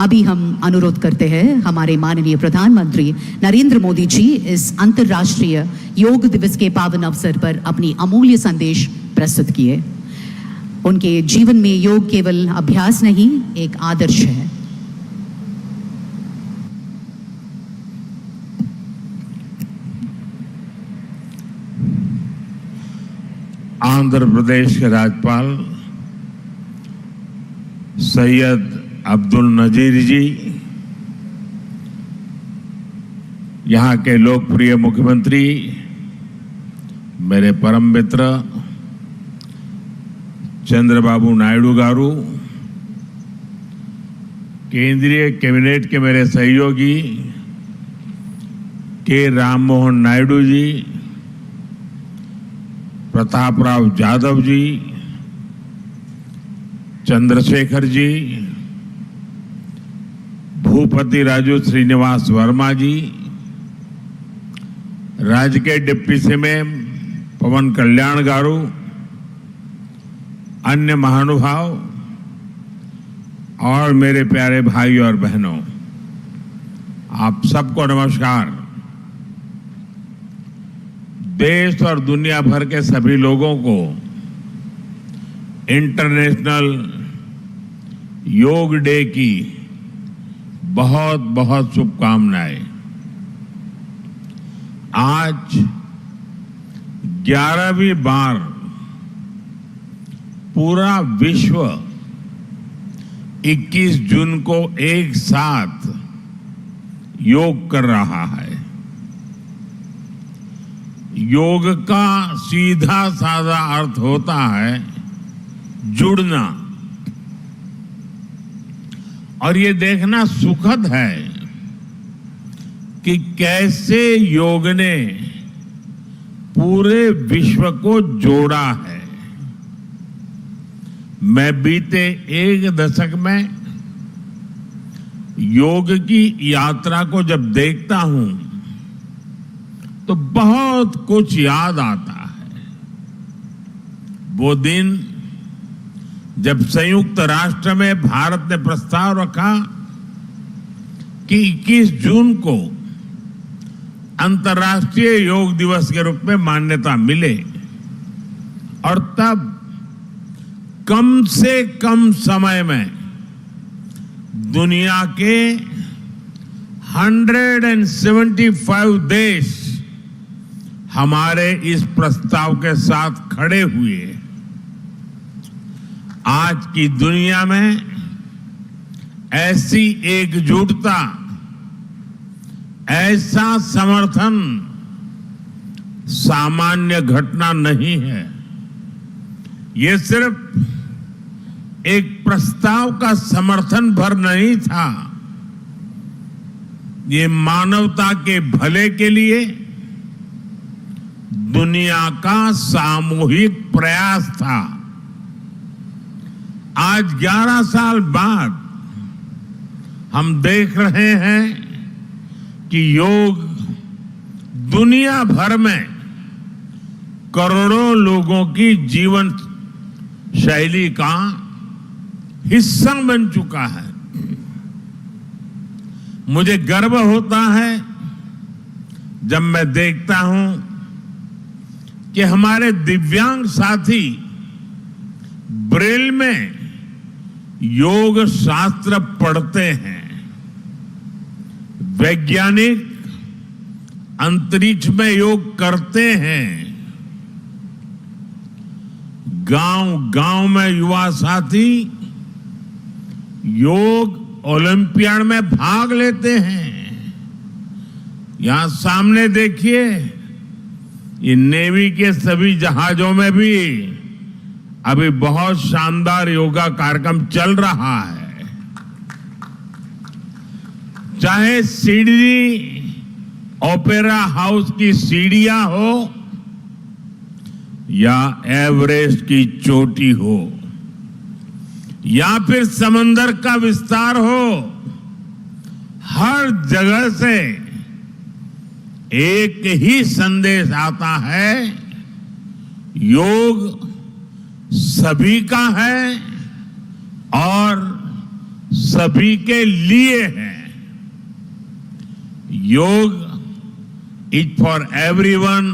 अभी हम अनुरोध करते हैं हमारे माननीय प्रधानमंत्री नरेंद्र मोदी जी इस अंतर्राष्ट्रीय योग दिवस के पावन अवसर पर अपनी अमूल्य संदेश प्रस्तुत किए। उनके जीवन में योग केवल अभ्यास नहीं, एक आदर्श है। आंध्र प्रदेश के राज्यपाल सैयद अब्दुल नजीर जी, यहाँ के लोकप्रिय मुख्यमंत्री मेरे परम मित्र चंद्रबाबू नायडू गारू, केंद्रीय कैबिनेट के मेरे सहयोगी के राम मोहन नायडू जी, प्रताप राव जाधव जी, चंद्रशेखर जी, भूपति राजू श्रीनिवास वर्मा जी, राज्य के डिप्टी सीएम पवन कल्याण गारू, अन्य महानुभाव और मेरे प्यारे भाई और बहनों, आप सबको नमस्कार। देश और दुनिया भर के सभी लोगों को इंटरनेशनल योग डे की बहुत बहुत शुभकामनाएं। आज 11वीं बार पूरा विश्व 21 जून को एक साथ योग कर रहा है। योग का सीधा साधा अर्थ होता है जुड़ना, और ये देखना सुखद है कि कैसे योग ने पूरे विश्व को जोड़ा है। मैं बीते एक दशक में योग की यात्रा को जब देखता हूं तो बहुत कुछ याद आता है। वो दिन जब संयुक्त राष्ट्र में भारत ने प्रस्ताव रखा कि 21 जून को अंतर्राष्ट्रीय योग दिवस के रूप में मान्यता मिले, और तब कम से कम समय में दुनिया के 175 देश हमारे इस प्रस्ताव के साथ खड़े हुए। आज की दुनिया में ऐसी एकजुटता, ऐसा समर्थन सामान्य घटना नहीं है। ये सिर्फ एक प्रस्ताव का समर्थन भर नहीं था, ये मानवता के भले के लिए दुनिया का सामूहिक प्रयास था। आज 11 साल बाद हम देख रहे हैं कि योग दुनिया भर में करोड़ों लोगों की जीवन शैली का हिस्सा बन चुका है। मुझे गर्व होता है जब मैं देखता हूं कि हमारे दिव्यांग साथी ब्रेल में योग शास्त्र पढ़ते हैं, वैज्ञानिक अंतरिक्ष में योग करते हैं, गांव-गांव में युवा साथी योग ओलंपियाड में भाग लेते हैं। यहां सामने देखिए, ये नेवी के सभी जहाजों में भी अभी बहुत शानदार योगा कार्यक्रम चल रहा है। चाहे सिडनी ओपेरा हाउस की सीढ़ियां हो या एवरेस्ट की चोटी हो या फिर समंदर का विस्तार हो, हर जगह से एक ही संदेश आता है, योग सभी का है और सभी के लिए है। Yoga is for everyone,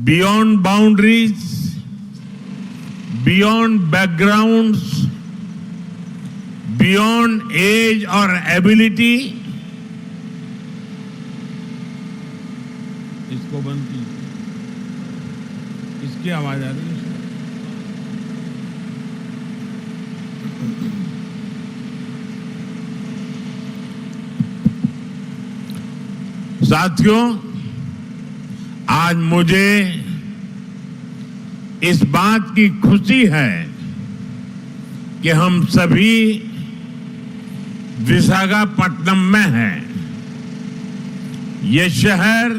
beyond boundaries, beyond backgrounds, beyond age और एबिलिटी। इसको बंद कीजिए, इसकी आवाज आ रही है। साथियों, आज मुझे इस बात की खुशी है कि हम सभी विशाखापट्टनम में हैं। ये शहर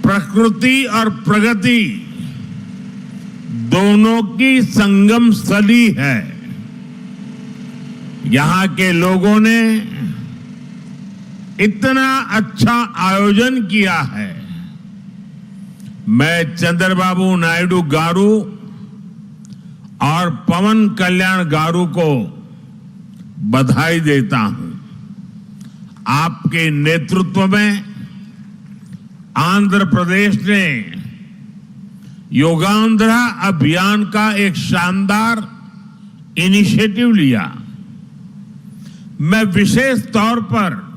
प्रकृति और प्रगति दोनों की संगम स्थली है। यहां के लोगों ने इतना अच्छा आयोजन किया है। मैं चंद्रबाबू नायडू गारू और पवन कल्याण गारू को बधाई देता हूं। आपके नेतृत्व में आंध्र प्रदेश ने योगांध्रा अभियान का एक शानदार इनिशिएटिव लिया। मैं विशेष तौर पर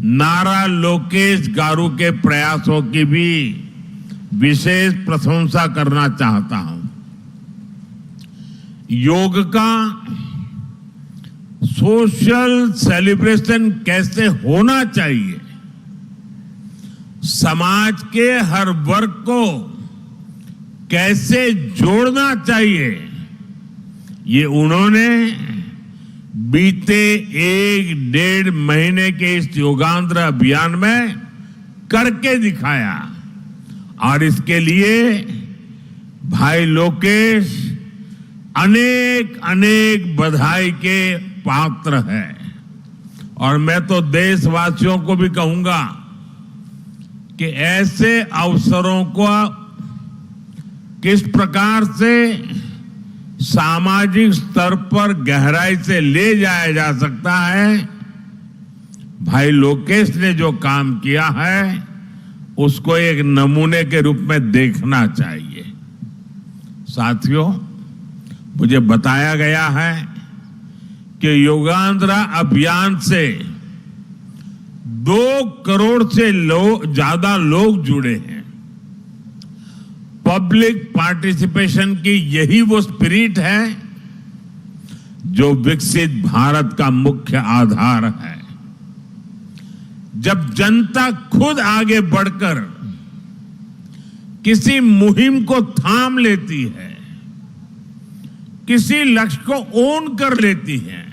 नारा लोकेश गारू के प्रयासों की भी विशेष प्रशंसा करना चाहता हूं। योग का सोशल सेलिब्रेशन कैसे होना चाहिए, समाज के हर वर्ग को कैसे जोड़ना चाहिए, ये उन्होंने बीते 1-1.5 महीने के इस योगांध्र अभियान में करके दिखाया। और इसके लिए भाई लोकेश अनेक अनेक बधाई के पात्र है। और मैं तो देशवासियों को भी कहूंगा कि ऐसे अवसरों को किस प्रकार से सामाजिक स्तर पर गहराई से ले जाया जा सकता है, भाई लोकेश ने जो काम किया है उसको एक नमूने के रूप में देखना चाहिए। साथियों, मुझे बताया गया है कि योगांध्रा अभियान से 2 करोड़ से ज्यादा लोग जुड़े हैं। पब्लिक पार्टिसिपेशन की यही वो स्पिरिट है जो विकसित भारत का मुख्य आधार है। जब जनता खुद आगे बढ़कर किसी मुहिम को थाम लेती है, किसी लक्ष्य को ओन कर लेती है,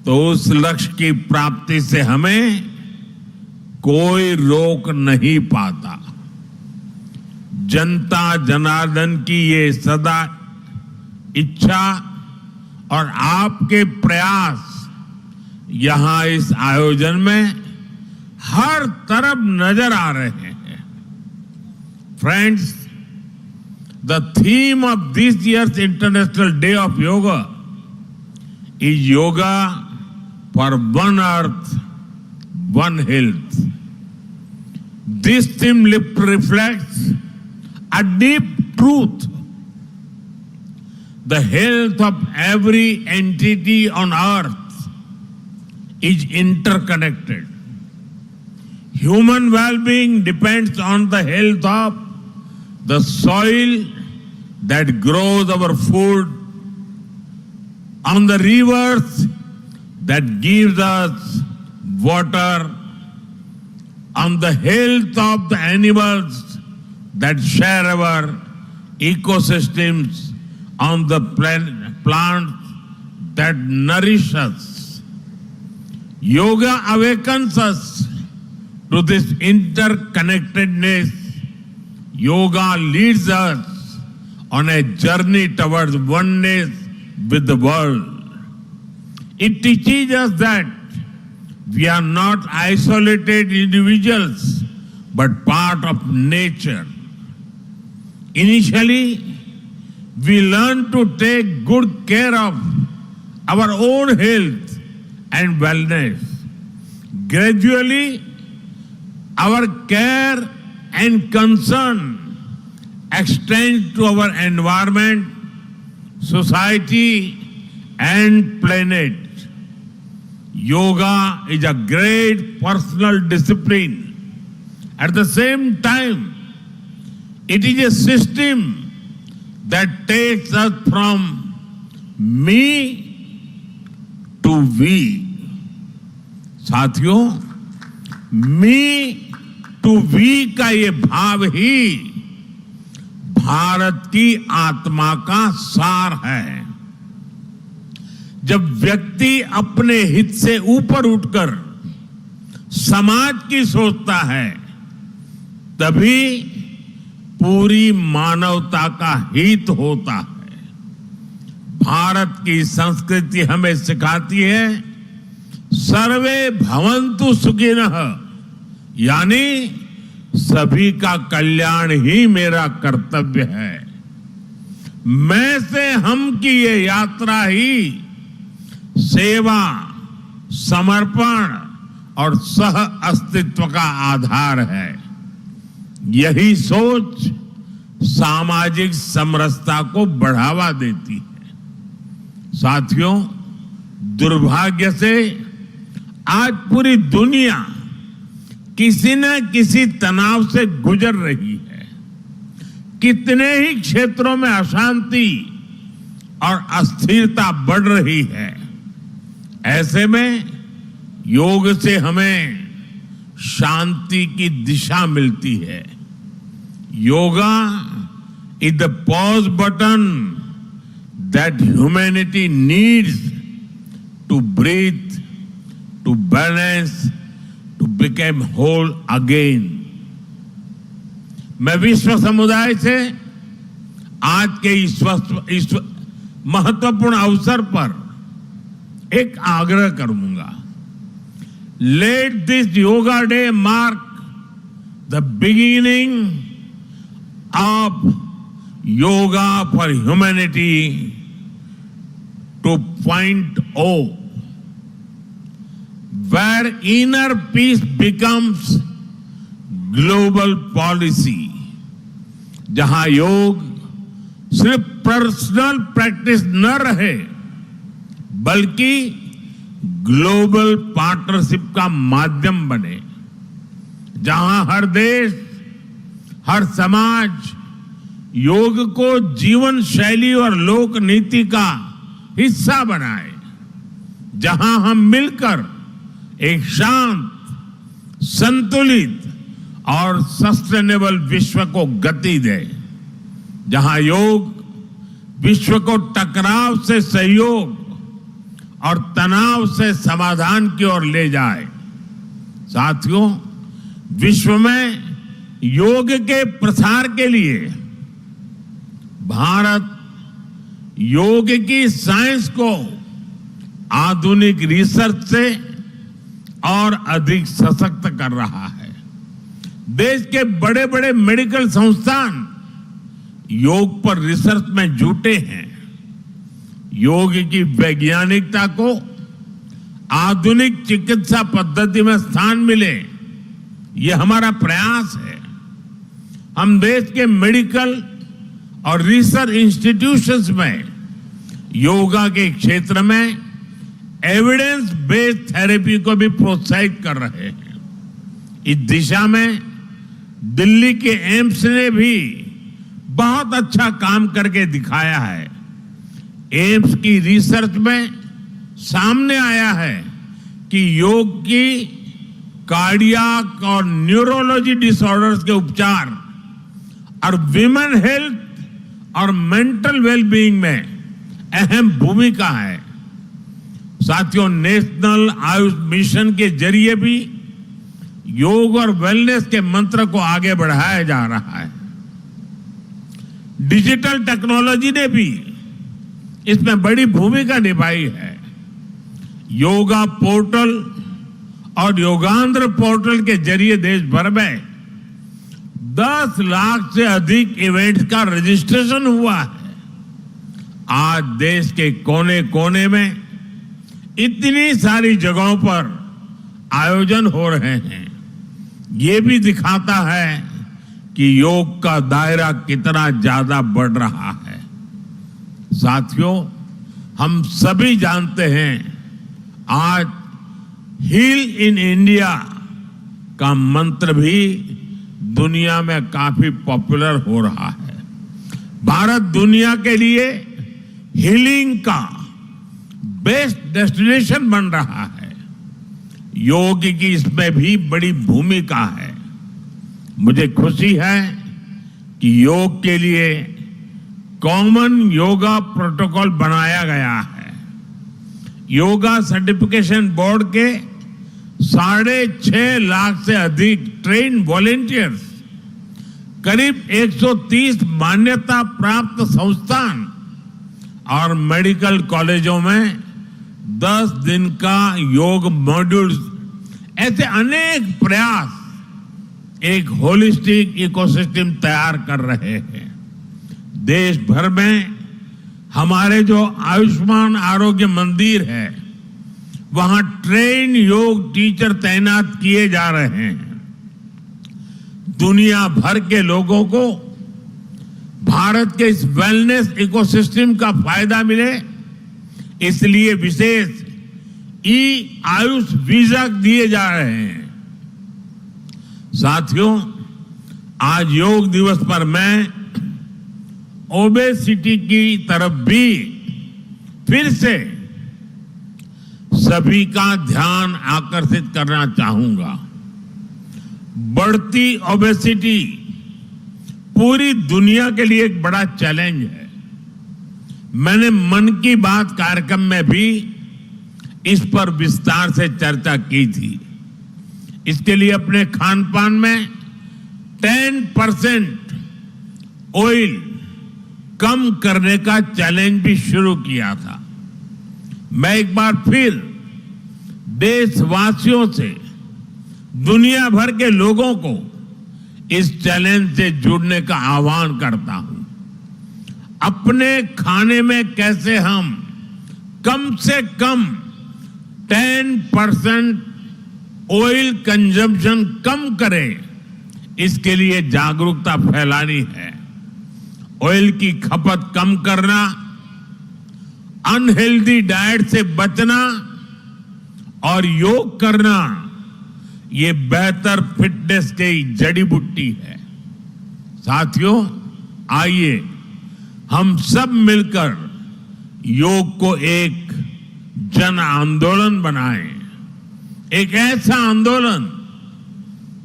तो उस लक्ष्य की प्राप्ति से हमें कोई रोक नहीं पाता। जनता जनार्दन की ये सदा इच्छा और आपके प्रयास यहां इस आयोजन में हर तरफ नजर आ रहे हैं। Friends, the theme of this years international day of yoga is yoga for one earth one health. This theme reflects a deep truth. The health of every entity on earth is interconnected. Human well-being depends on the health of the soil that grows our food, on the rivers that gives us water, on the health of the animals that share our ecosystems, on the plants that nourish us. Yoga awakens us to this interconnectedness. Yoga leads us on a journey towards oneness with the world. It teaches us that we are not isolated individuals, but part of nature. Initially, we learn to take good care of our own health and wellness. Gradually, our care and concern extend to our environment, society, and planet. Yoga is a great personal discipline. At the same time, it is a system that takes us from me to we. साथियों, मी to we का ये भाव ही भारत की आत्मा का सार है। जब व्यक्ति अपने हित से ऊपर उठकर समाज की सोचता है, तभी पूरी मानवता का हित होता है। भारत की संस्कृति हमें सिखाती है सर्वे भवन्तु सुखिनः, यानी सभी का कल्याण ही मेरा कर्तव्य है। मैं से हम की ये यात्रा ही सेवा, समर्पण और सह अस्तित्व का आधार है। यही सोच सामाजिक समरसता को बढ़ावा देती है। साथियों, दुर्भाग्य से आज पूरी दुनिया किसी न किसी तनाव से गुजर रही है। कितने ही क्षेत्रों में अशांति और अस्थिरता बढ़ रही है। ऐसे में योग से हमें शांति की दिशा मिलती है। Yoga is the pause button that humanity needs to breathe, to balance, to become whole again. मैं विश्व समुदाय से आज के इस महत्वपूर्ण अवसर पर एक आग्रह करूंगा। Let this yoga day mark the beginning of yoga for humanity 2.0. where inner peace becomes global policy, जहां योग सिर्फ पर्सनल प्रैक्टिस न रहे, बल्कि ग्लोबल पार्टनरशिप का माध्यम बने, जहां हर देश, हर समाज योग को जीवन शैली और लोक नीति का हिस्सा बनाए, जहां हम मिलकर एक शांत, संतुलित और सस्टेनेबल विश्व को गति दे, जहां योग विश्व को टकराव से सहयोग और तनाव से समाधान की ओर ले जाए। साथियों, विश्व में योग के प्रसार के लिए भारत योग की साइंस को आधुनिक रिसर्च से और अधिक सशक्त कर रहा है। देश के बड़े बड़े मेडिकल संस्थान योग पर रिसर्च में जुटे हैं। योग की वैज्ञानिकता को आधुनिक चिकित्सा पद्धति में स्थान मिले, यह हमारा प्रयास है। हम देश के मेडिकल और रिसर्च इंस्टीट्यूशंस में योगा के क्षेत्र में एविडेंस बेस्ड थेरेपी को भी प्रोत्साहित कर रहे हैं। इस दिशा में दिल्ली के एम्स ने भी बहुत अच्छा काम करके दिखाया है। एम्स की रिसर्च में सामने आया है कि योग की कार्डियक और न्यूरोलॉजी डिसऑर्डर्स के उपचार और विमेन हेल्थ और मेंटल वेलबीइंग में अहम भूमिका है। साथियों, नेशनल आयुष मिशन के जरिए भी योग और वेलनेस के मंत्र को आगे बढ़ाया जा रहा है। डिजिटल टेक्नोलॉजी ने भी इसमें बड़ी भूमिका निभाई है। योगा पोर्टल और योगांध्र पोर्टल के जरिए देश भर में 10 लाख से अधिक इवेंट्स का रजिस्ट्रेशन हुआ है। आज देश के कोने कोने में इतनी सारी जगहों पर आयोजन हो रहे हैं, ये भी दिखाता है कि योग का दायरा कितना ज्यादा बढ़ रहा है। साथियों, हम सभी जानते हैं आज हील इन इंडिया का मंत्र भी दुनिया में काफी पॉपुलर हो रहा है। भारत दुनिया के लिए हीलिंग का बेस्ट डेस्टिनेशन बन रहा है। योग की इसमें भी बड़ी भूमिका है। मुझे खुशी है कि योग के लिए कॉमन योगा प्रोटोकॉल बनाया गया है। योगा सर्टिफिकेशन बोर्ड के 6.5 लाख से अधिक ट्रेन वॉलेंटियर्स, करीब 130 मान्यता प्राप्त संस्थान और मेडिकल कॉलेजों में 10 दिन का योग मॉड्यूल्स, ऐसे अनेक प्रयास एक होलिस्टिक इकोसिस्टम तैयार कर रहे हैं। देश भर में हमारे जो आयुष्मान आरोग्य मंदिर है, वहां ट्रेन योग टीचर तैनात किए जा रहे हैं। दुनिया भर के लोगों को भारत के इस वेलनेस इकोसिस्टम का फायदा मिले, इसलिए विशेष ई आयुष वीजा दिए जा रहे हैं। साथियों, आज योग दिवस पर मैं ओबेसिटी की तरफ भी फिर से सभी का ध्यान आकर्षित करना चाहूंगा। बढ़ती ओबेसिटी पूरी दुनिया के लिए एक बड़ा चैलेंज है। मैंने मन की बात कार्यक्रम में भी इस पर विस्तार से चर्चा की थी। इसके लिए अपने खान पान में 10% ऑयल कम करने का चैलेंज भी शुरू किया था। मैं एक बार फिर देशवासियों से, दुनिया भर के लोगों को इस चैलेंज से जुड़ने का आह्वान करता हूं। अपने खाने में कैसे हम कम से कम 10% ऑयल कंजम्पशन कम करें, इसके लिए जागरूकता फैलानी है। ऑयल की खपत कम करना, अनहेल्दी डाइट से बचना और योग करना, ये बेहतर फिटनेस की जड़ी बूटी है। साथियों, आइए हम सब मिलकर योग को एक जन आंदोलन बनाएं। एक ऐसा आंदोलन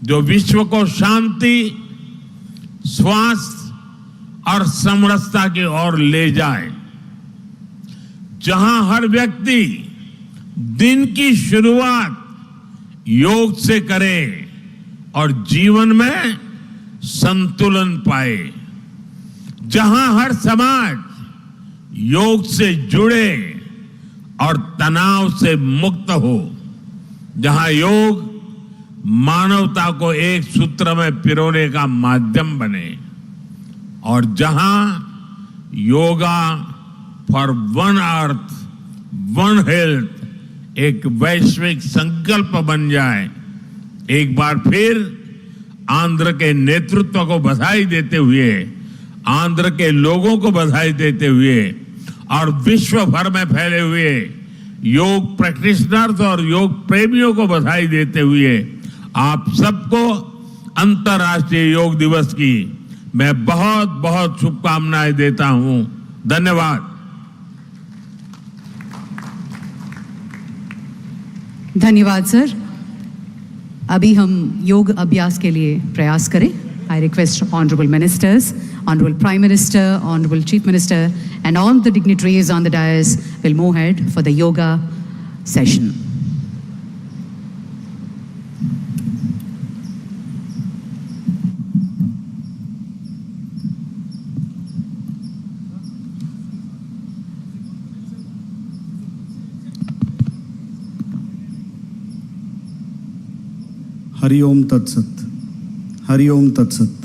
जो विश्व को शांति, स्वास्थ्य और समरसता की ओर ले जाए, जहां हर व्यक्ति दिन की शुरुआत योग से करे और जीवन में संतुलन पाए, जहां हर समाज योग से जुड़े और तनाव से मुक्त हो, जहां योग मानवता को एक सूत्र में पिरोने का माध्यम बने, और जहां yoga for one earth one health एक वैश्विक संकल्प बन जाए। एक बार फिर आंध्र के नेतृत्व को बधाई देते हुए, आंध्र के लोगों को बधाई देते हुए और विश्व भर में फैले हुए योग प्रैक्टिशनर्स और योग प्रेमियों को बधाई देते हुए आप सबको अंतर्राष्ट्रीय योग दिवस की मैं बहुत बहुत शुभकामनाएं देता हूं। धन्यवाद। धन्यवाद सर। अभी हम योग अभ्यास के लिए प्रयास करें। I request honourable ministers, honourable prime minister, honourable chief minister and all the dignitaries on the dais will move ahead for the yoga session. Hari Om तत्सत। हरि ओम तत्सत।